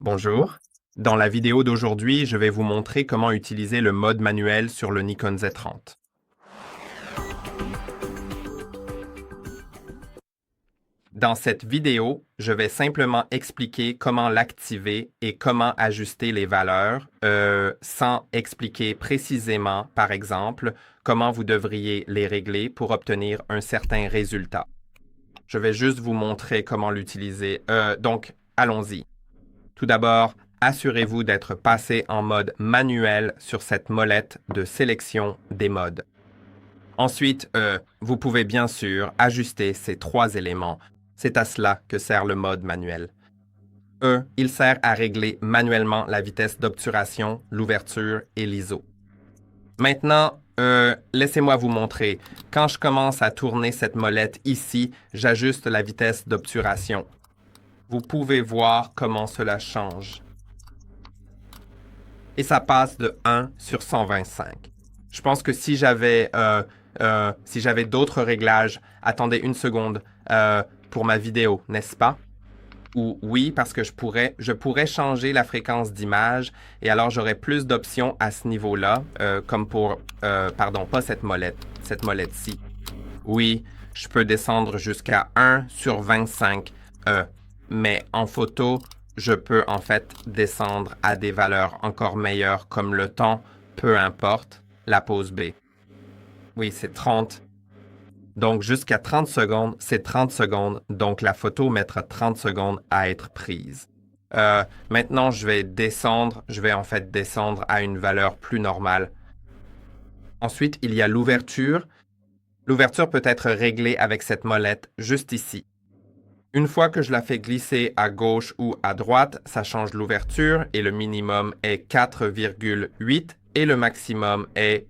Bonjour. Dans la vidéo d'aujourd'hui, je vais vous montrer comment utiliser le mode manuel sur le Nikon Z30. Dans cette vidéo, je vais simplement expliquer comment l'activer et comment ajuster les valeurs, sans expliquer précisément, par exemple, comment vous devriez les régler pour obtenir un certain résultat. Je vais juste vous montrer comment l'utiliser. Donc, allons-y. Tout d'abord, assurez-vous d'être passé en mode manuel sur cette molette de sélection des modes. Ensuite, vous pouvez bien sûr ajuster ces trois éléments. C'est à cela que sert le mode manuel. Il sert à régler manuellement la vitesse d'obturation, l'ouverture et l'ISO. Maintenant, laissez-moi vous montrer. Quand je commence à tourner cette molette ici, j'ajuste la vitesse d'obturation. Vous pouvez voir comment cela change. Et ça passe de 1 sur 125. Je pense que si j'avais d'autres réglages, attendez une seconde pour ma vidéo, n'est-ce pas? Ou oui, parce que je pourrais changer la fréquence d'image et alors j'aurais plus d'options à ce niveau-là, comme pour, pardon, pas cette molette-ci. Oui, je peux descendre jusqu'à 1 sur 25, mais en photo, je peux en fait descendre à des valeurs encore meilleures comme le temps, peu importe, la pause B. Oui, c'est 30. Donc, jusqu'à 30 secondes, c'est 30 secondes. Donc, la photo mettra 30 secondes à être prise. Maintenant, je vais en fait descendre à une valeur plus normale. Ensuite, il y a l'ouverture. L'ouverture peut être réglée avec cette molette juste ici. Une fois que je la fais glisser à gauche ou à droite, ça change l'ouverture et le minimum est 4,8 et le maximum est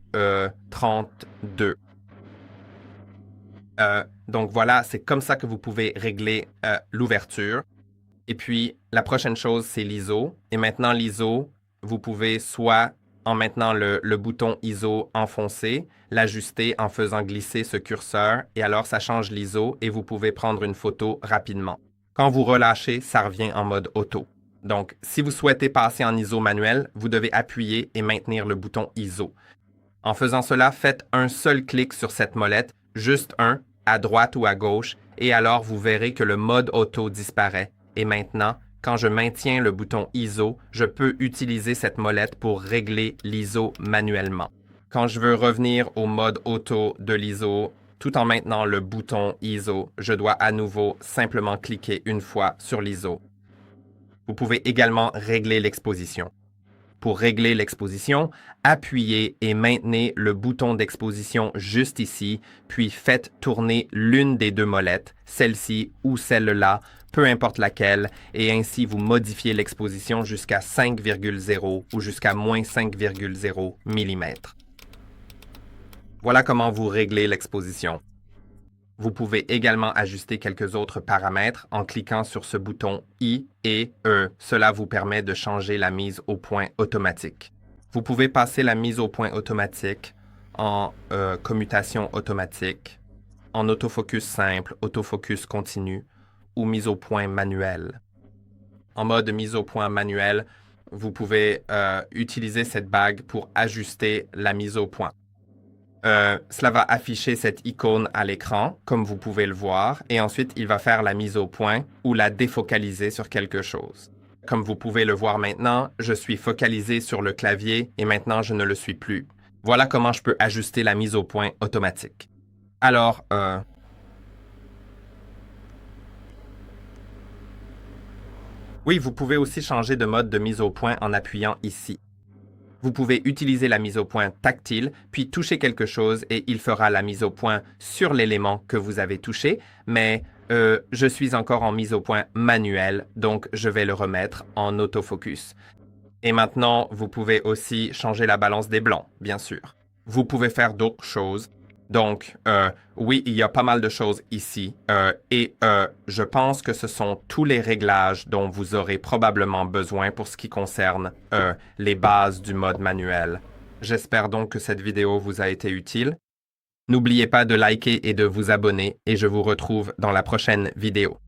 32. Donc voilà, c'est comme ça que vous pouvez régler l'ouverture. Et puis, la prochaine chose, c'est l'ISO. Et maintenant, l'ISO, vous pouvez soit, en maintenant le bouton ISO enfoncé, l'ajuster en faisant glisser ce curseur, et alors ça change l'ISO et vous pouvez prendre une photo rapidement. Quand vous relâchez, ça revient en mode auto. Donc, si vous souhaitez passer en ISO manuel, vous devez appuyer et maintenir le bouton ISO. En faisant cela, faites un seul clic sur cette molette, juste un, à droite ou à gauche, et alors vous verrez que le mode auto disparaît. Et maintenant, quand je maintiens le bouton ISO, je peux utiliser cette molette pour régler l'ISO manuellement. Quand je veux revenir au mode auto de l'ISO, tout en maintenant le bouton ISO, je dois à nouveau simplement cliquer une fois sur l'ISO. Vous pouvez également régler l'exposition. Pour régler l'exposition, appuyez et maintenez le bouton d'exposition juste ici, puis faites tourner l'une des deux molettes, celle-ci ou celle-là, peu importe laquelle, et ainsi vous modifiez l'exposition jusqu'à 5,0 ou jusqu'à moins 5,0 mm. Voilà comment vous réglez l'exposition. Vous pouvez également ajuster quelques autres paramètres en cliquant sur ce bouton I et E. Cela vous permet de changer la mise au point automatique. Vous pouvez passer la mise au point automatique en commutation automatique, en autofocus simple, autofocus continu ou mise au point manuel. En mode mise au point manuel, vous pouvez utiliser cette bague pour ajuster la mise au point. Cela va afficher cette icône à l'écran, comme vous pouvez le voir, et ensuite il va faire la mise au point ou la défocaliser sur quelque chose. Comme vous pouvez le voir maintenant, je suis focalisé sur le clavier et maintenant je ne le suis plus. Voilà comment je peux ajuster la mise au point automatique. Alors, oui, vous pouvez aussi changer de mode de mise au point en appuyant ici. Vous pouvez utiliser la mise au point tactile, puis toucher quelque chose et il fera la mise au point sur l'élément que vous avez touché, mais je suis encore en mise au point manuelle, donc je vais le remettre en autofocus. Et maintenant, vous pouvez aussi changer la balance des blancs, bien sûr. Vous pouvez faire d'autres choses. Donc, oui, il y a pas mal de choses ici. Je pense que ce sont tous les réglages dont vous aurez probablement besoin pour ce qui concerne les bases du mode manuel. J'espère donc que cette vidéo vous a été utile. N'oubliez pas de liker et de vous abonner et je vous retrouve dans la prochaine vidéo.